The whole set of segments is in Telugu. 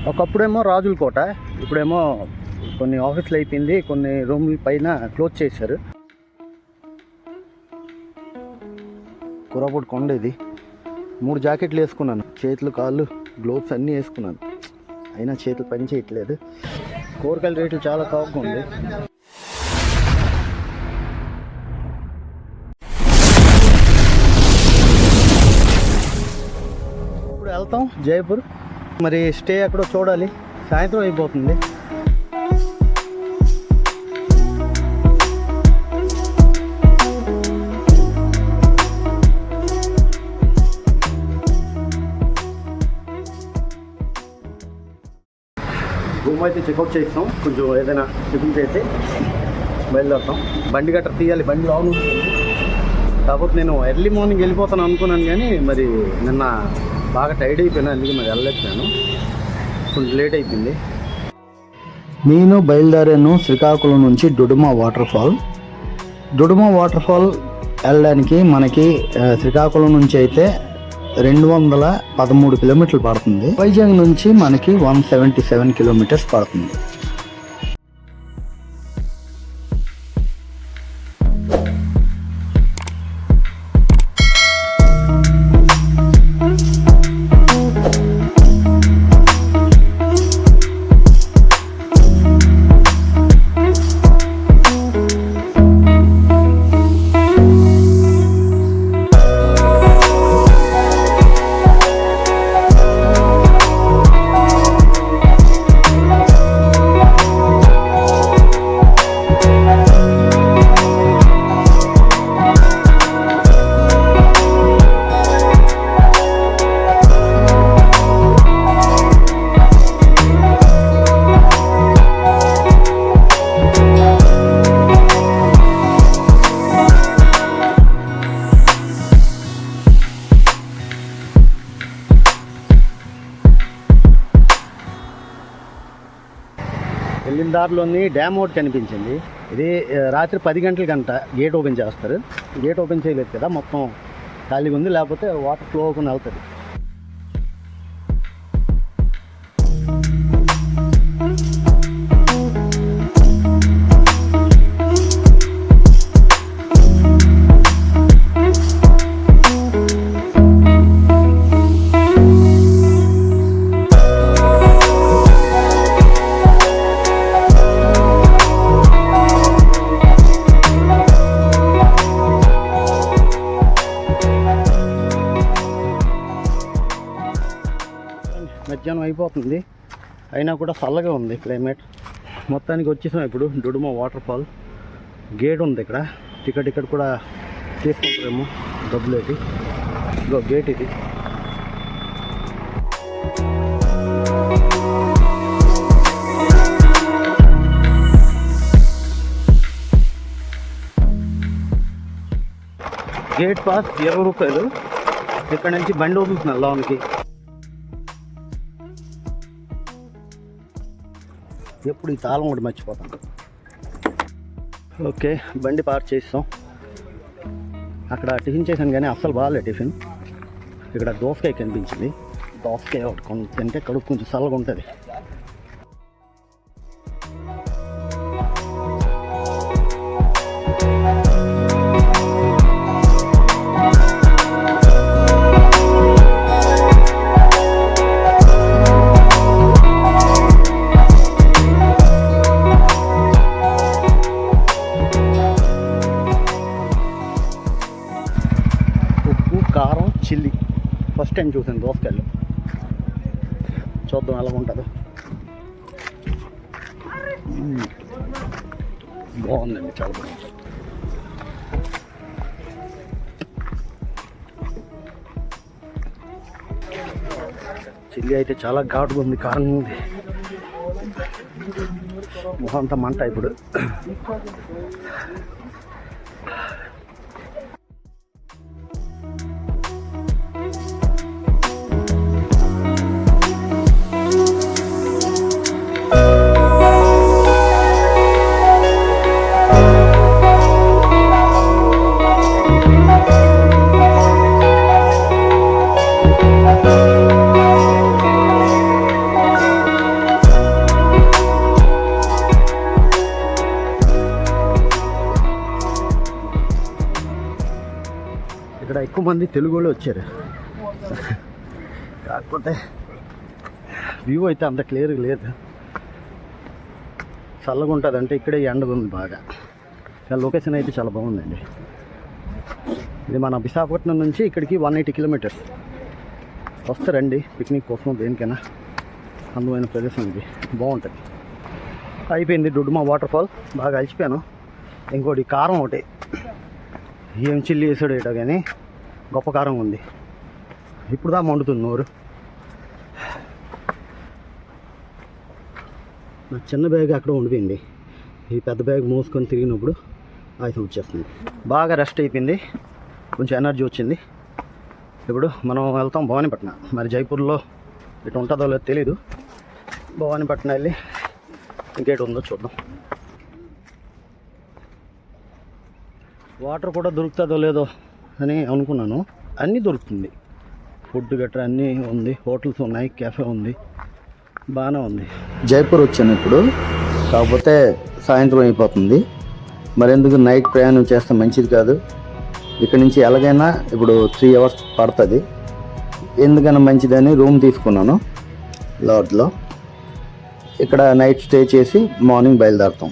ఒకప్పుడేమో రాజుల కోట, ఇప్పుడేమో కొన్ని ఆఫీసులు అయిపోయింది, కొన్ని రూముల పైన క్లోజ్ చేశారు. కురాపూడి కొండ ఇది. 3 జాకెట్లు వేసుకున్నాను, చేతులు కాళ్ళు గ్లోవ్స్ అన్నీ వేసుకున్నాను, అయినా చేతులు పని చేయట్లేదు. కూరగాయల రేట్లు చాలా తక్కువ ఉంది. ఇప్పుడు వెళ్తాం జైపూర్, మరి స్టే ఎక్కడో చూడాలి, సాయంత్రం అయిపోతుంది. రూమ్ అయితే చెక్అవుట్ చేస్తాం, కొంచెం ఏదైనా టిఫిన్ చేసి బయలుదేరుతాం. బండి గట్రా తీయాలి, బండి లాంగ్ ఉంటుంది. కాకపోతే నేను ఎర్లీ మార్నింగ్ వెళ్ళిపోతాను అనుకున్నాను, కానీ మరి నిన్న బాగా టైర్డ్ అయిపోయినా, అందుకే మరి వెళ్ళలేకపోయాను, కొంచెం లేట్ అయిపోయింది. నేను బయలుదేరాను శ్రీకాకుళం నుంచి డుడుమా వాటర్ఫాల్. డుడుమా వాటర్ఫాల్ వెళ్ళడానికి మనకి శ్రీకాకుళం నుంచి అయితే 213 కిలోమీటర్లు పడుతుంది. వైజాగ్ నుంచి మనకి 177 కిలోమీటర్స్ పడుతుంది. వెళ్ళిన దారిలోని డ్యామ్ ఒకటి కనిపించింది. ఇది రాత్రి 10 గంటలకంట గేట్ ఓపెన్ చేస్తారు. గేట్ ఓపెన్ చేయలేదు కదా, మొత్తం ఖాళీగా ఉంది, లేకపోతే వాటర్ ఫ్లో అవ్వకుండా వెళ్తుంది. మధ్యాహ్నం అయిపోతుంది, అయినా కూడా చల్లగా ఉంది క్లైమేట్. మొత్తానికి వచ్చేసాం ఇప్పుడు డుడుమా వాటర్ ఫాల్. గేట్ ఉంది ఇక్కడ, టికెట్ కూడా తీసుకుంటారేమో డబ్బులు ఏంటి. ఇదో గేట్ ఇది. గేట్ పాస్ 20 రూపాయలు. ఇక్కడ నుంచి బండి వదులుతున్నారు లోనికి. ఎప్పుడు ఈ తాళం కూడా మర్చిపోతాను. ఓకే, బండి పార్క్ చేస్తాం. అక్కడ టిఫిన్ చేశాను కానీ అస్సలు బాగాలేదు టిఫిన్. ఇక్కడ దోసకాయ కనిపించింది, దోసకాయ ఒకటి తింటే కడుపు కొంచెం చల్లగా ఉంటుంది. కారం చిల్లీ ఫస్ట్ టైం చూసాను దోసకాయలు, చూద్దాం ఎలా ఉంటుందో. బాగుందండి, చాలా బాగుంది. చిల్లీ అయితే చాలా ఘాటుగా ఉంది, కారంగా ఉంది, మొహం అంతా మంట ఇప్పుడు. ఎక్కువ మంది తెలుగు వాళ్ళు వచ్చారు. కాకపోతే వ్యూ అయితే అంత క్లియర్గా లేదు. చల్లగా ఉంటుంది అంటే ఇక్కడే ఎండగా ఉంది బాగా. లొకేషన్ అయితే చాలా బాగుందండి. ఇది మన విశాఖపట్నం నుంచి ఇక్కడికి 180 కిలోమీటర్స్. వస్తారండి పిక్నిక్ కోసం, దేనికైనా అందమైన ప్రదేశం ఇది, బాగుంటుంది. అయిపోయింది డుడుమా వాటర్ ఫాల్. బాగా అలసిపోయాను. ఇంకోటి కారం ఒకటి, ఏం చిల్లి వేసాడు ఏటో కానీ గొప్ప కారం ఉంది. ఇప్పుడు దా మండుతుంది నోరు. నా చిన్న బ్యాగ్ అక్కడ ఉండిపోయింది. ఈ పెద్ద బ్యాగ్ మోసుకొని తిరిగినప్పుడు ఆయుధం వచ్చేస్తుంది. బాగా రెస్ట్ అయిపోయింది, కొంచెం ఎనర్జీ వచ్చింది. ఇప్పుడు మనం వెళ్తాం భవానీపట్నం. మరి జైపూర్లో ఇటు ఉంటుందో లేదో తెలీదు. భవానీపట్నం వెళ్ళి ఇంకేటి ఉందో చూద్దాం. వాటర్ కూడా దొరుకుతుందో లేదో అని అనుకున్నాను. అన్నీ దొరుకుతుంది, ఫుడ్ గట్రా అన్నీ ఉంది. హోటల్స్ ఉన్నాయి, కెఫే ఉంది, బాగానే ఉంది. జైపూర్ వచ్చాను ఇప్పుడు, కాకపోతే సాయంత్రం అయిపోతుంది. మరెందుకు నైట్ ప్రయాణం చేస్తే మంచిది కాదు. ఇక్కడ నుంచి ఎలాగైనా ఇప్పుడు 3 అవర్స్ పడుతుంది. ఎందుకైనా మంచిదని రూమ్ తీసుకున్నాను లాడ్జ్లో. ఇక్కడ నైట్ స్టే చేసి మార్నింగ్ బయలుదేరుతాం.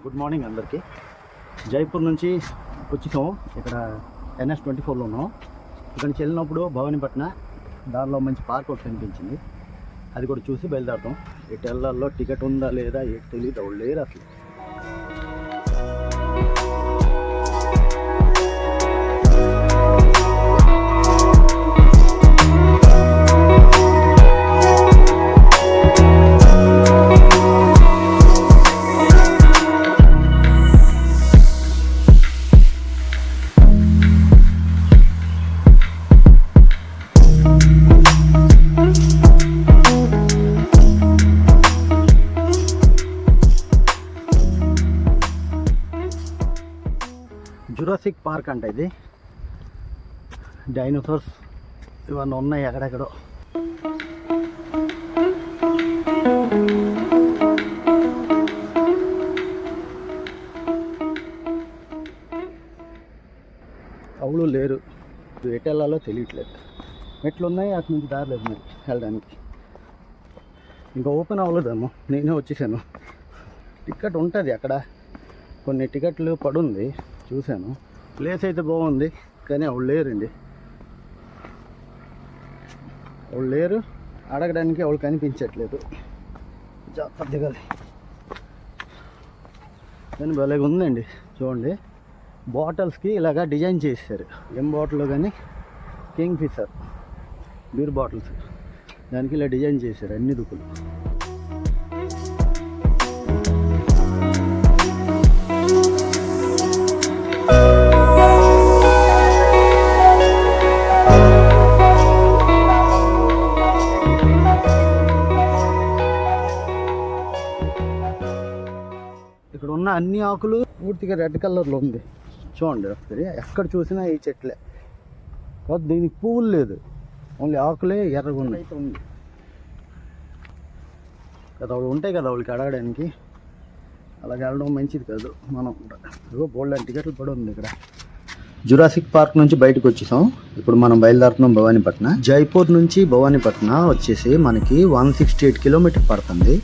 గుడ్ మార్నింగ్ అందరికీ. జైపూర్ నుంచి వచ్చేసాం. ఇక్కడ NH24లో ఉన్నాం. ఇక్కడ నుంచి వెళ్ళినప్పుడు భవానీపట్నం దారిలో మంచి పార్క్ ఒకటి కనిపించింది. అది కూడా చూసి బయలుదేరుతాం. ఇటు వెళ్ళాల్లో టికెట్ ఉందా లేదా ఏంటి తెలియదు, వాళ్ళు లేరు అసలు. జురాసిక్ పార్క్ అంట ఇది. డైనోసార్స్ ఇవన్నీ ఉన్నాయి ఎక్కడెక్కడో. అవులు లేరు, ఎటు వెళ్ళాలో తెలియట్లేదు. మెట్లు ఉన్నాయి, అటు నుంచి దారి లేదు మరి వెళ్ళడానికి. ఇంకా ఓపెన్ అవ్వలేదేమో, నేనే వచ్చేసాను. టికెట్ ఉంటుంది అక్కడ, కొన్ని టికెట్లు పడుంది చూశాను. ప్లేస్ అయితే బాగుంది కానీ వాళ్ళు లేరండి. వాళ్ళు లేరు, అడగడానికి వాళ్ళు కనిపించట్లేదు. జాగ్రత్త దిగాలి. కానీ భలేగా ఉందండి చూడండి. బాటిల్స్కి ఇలాగా డిజైన్ చేశారు. ఏం బాటిల్ కానీ కింగ్ ఫిషర్ బీర్ బాటిల్స్, దానికి ఇలా డిజైన్ చేశారు అన్ని దుక్కులు. ఇక్కడ ఉన్న అన్ని ఆకులు పూర్తిగా రెడ్ కలర్లో ఉంది చూడండి. ఒకసారి ఎక్కడ చూసినా ఈ చెట్లే, కాదు దీనికి పువ్వులు లేదు, ఓన్లీ ఆకులే ఎర్రగా ఉన్నాయి. కదా వాళ్ళు ఉంటాయి కదా వాళ్ళకి అడగడానికి, అలాగే వెళ్ళడం మంచిది కాదు. మనం బోల్డ్ టికెట్లు పడి ఉంది ఇక్కడ. జురాసిక్ పార్క్ నుంచి బయటకు వచ్చేసాం. ఇప్పుడు మనం బయలుదేరుతున్నాం భవానీపట్నం. జైపూర్ నుంచి భవానీపట్నం వచ్చేసి మనకి 168 కిలోమీటర్ పడుతుంది.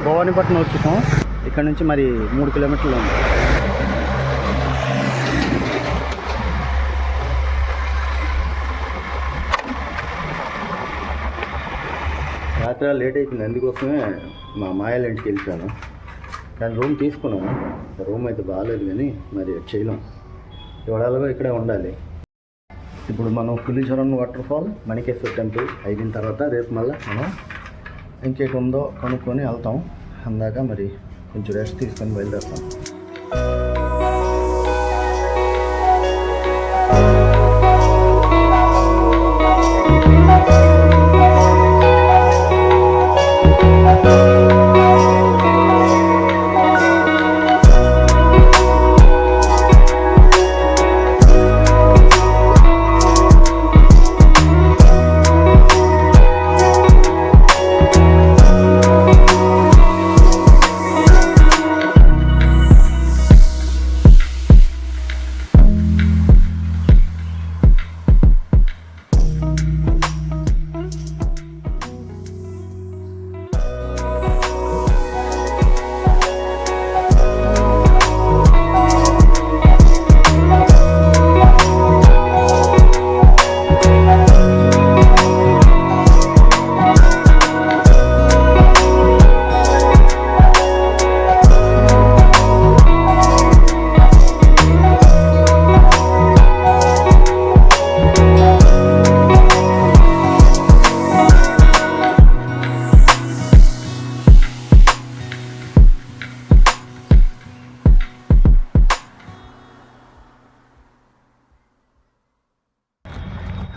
భవానీపట్నం వచ్చేసాం. ఇక్కడ నుంచి మరి 3 కిలోమీటర్లు ఉంది. రాత్రి లేట్ అయిపోయింది, అందుకోసమే మా మాయల ఇంటికి వెళ్ళిపోయాను. కానీ రూమ్ తీసుకున్నాను. రూమ్ అయితే బాగాలేదు కానీ మరి చేయలేం, ఇవాళ ఇక్కడే ఉండాలి. ఇప్పుడు మనం పులిచరణ్ వాటర్ ఫాల్, మణికేశ్వర టెంపుల్ అయిన తర్వాత రేపు మళ్ళీ మనం ఇంకేటి ఉందో కనుక్కొని వెళ్తాం. అందాక మరి కొంచెం రెస్ట్ తీసుకొని బయలుదేరుతాం.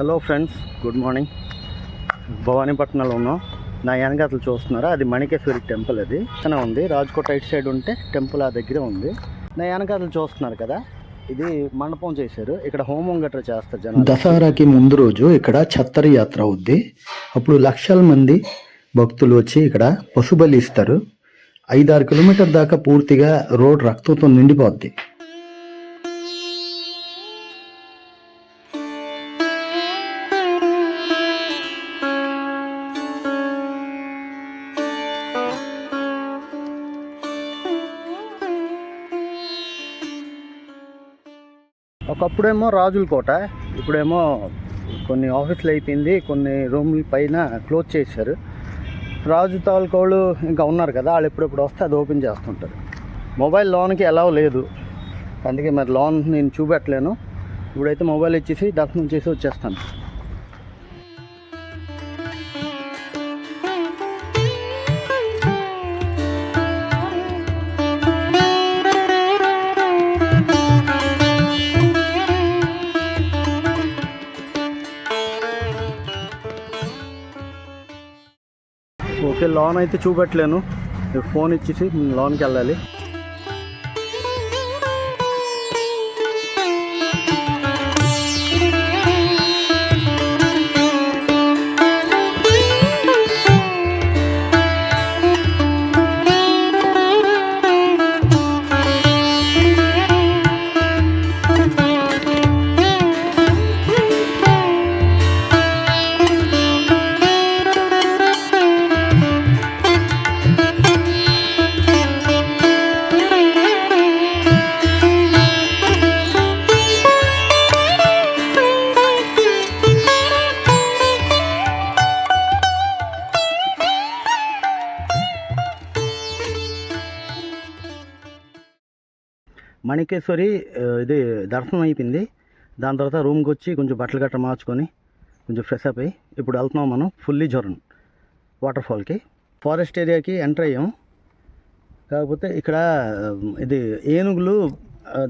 Hello friends, good morning. భవానీపట్నంలో ఉన్నాం. నా వెనకాతలు చూస్తున్నారా, అది మణికేశ్వరి టెంపుల్. అది చాలా ఉంది. రాజ్కోట్ రైట్ సైడ్ ఉంటే టెంపుల్ ఆ దగ్గరే ఉంది. నా వెనకాతలు చూస్తున్నారు కదా, ఇది మండపం చేశారు. ఇక్కడ హోమం గట్రా చేస్తారు జనం. దసరాకి ముందు రోజు ఇక్కడ ఛత్తరి యాత్ర అవుద్ది. అప్పుడు లక్షల మంది భక్తులు వచ్చి ఇక్కడ పశుబలి ఇస్తారు. 5-6 కిలోమీటర్ దాకా పూర్తిగా రోడ్ రక్తంతో నిండిపోద్ది. ఒకప్పుడేమో రాజుల కోట, ఇప్పుడేమో కొన్ని ఆఫీసులు అయిపోయింది, కొన్ని రూముల పైన క్లోజ్ చేశారు. రాజు తాలూకోళ్ళు ఇంకా ఉన్నారు కదా, వాళ్ళు ఎప్పుడెప్పుడు వస్తే అది ఓపెన్ చేస్తుంటారు. మొబైల్ లోన్కి ఎలా లేదు, అందుకే మరి లోన్ నేను చూపెట్టలేను. ఇప్పుడైతే మొబైల్ ఇచ్చేసి దర్శనం చేసి వచ్చేస్తాను. ఓకే, లోన్ అయితే చూపెట్టలేను. ఫోన్ ఇచ్చేసి లోన్కి వెళ్ళాలి. మణికేశ్వరి ఇది దర్శనం అయిపోయింది. దాని తర్వాత రూమ్కి వచ్చి కొంచెం బట్టలు గట్రా మార్చుకొని కొంచెం ఫ్రెష్ అప్ అయ్యి ఇప్పుడు వెళ్తున్నాం మనం పులిచరణ్ వాటర్ ఫాల్కి. ఫారెస్ట్ ఏరియాకి ఎంటర్ అయ్యాం. కాకపోతే ఇక్కడ ఇది ఏనుగులు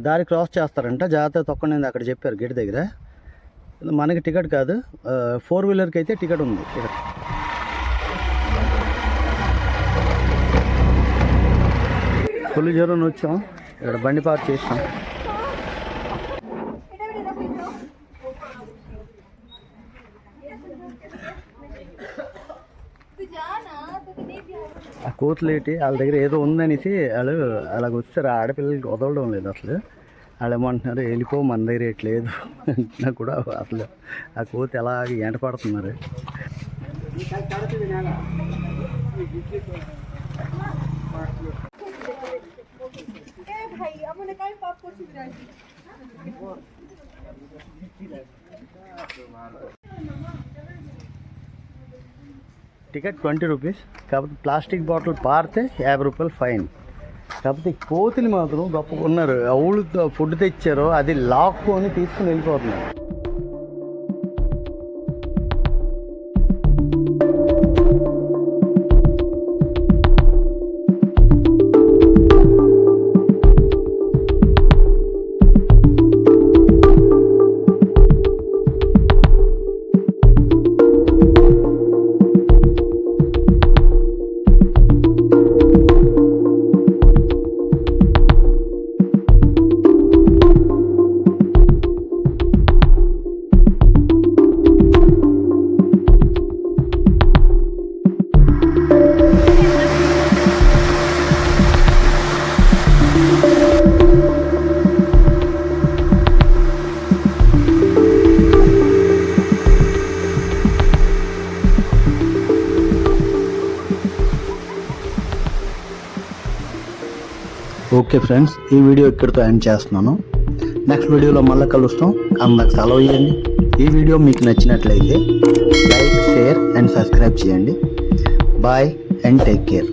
దారి క్రాస్ చేస్తారంట, జాగ్రత్త తొక్కండి అక్కడ చెప్పారు గేట్ దగ్గర. మనకి టికెట్ కాదు, 4 వీలర్కి అయితే టికెట్ ఉంది. టికెట్ పులిచరణ్ వచ్చాం, ఇక్కడ బండి పార్క్ చేస్తాం. ఆ కోతులేటి వాళ్ళ దగ్గర ఏదో ఉందనేసి వాళ్ళు అలాగ వచ్చారు. ఆ ఆడపిల్లలకి వదలడం లేదు అసలు. వాళ్ళు ఏమంటున్నారు, వెళ్ళిపో, మన దగ్గర ఎట్లేదు నాకు కూడా. అసలు ఆ కోతి ఎలాగ ఎంట పడుతున్నారు. Ticket 20 rupees. కాకపోతే ప్లాస్టిక్ బాటిల్ పారితే 50 రూపాయలు ఫైన్. కాకపోతే కోతులు మాత్రం గొప్పగా ఉన్నారు. అవులు ఫుడ్ తెచ్చారో అది లాక్కొని తీసుకుని వెళ్ళిపోతున్నారు. ఓకే ఫ్రెండ్స్, ఈ వీడియో ఇక్కడితో ఎండ్ చేస్తున్నాను. నెక్స్ట్ వీడియోలో మళ్ళీ కలుస్తాం. అందరికి సెలవు ఇవ్వండి. ఈ వీడియో మీకు నచ్చినట్లయితే లైక్, షేర్ అండ్ సబ్స్క్రైబ్ చేయండి. Bye and take care.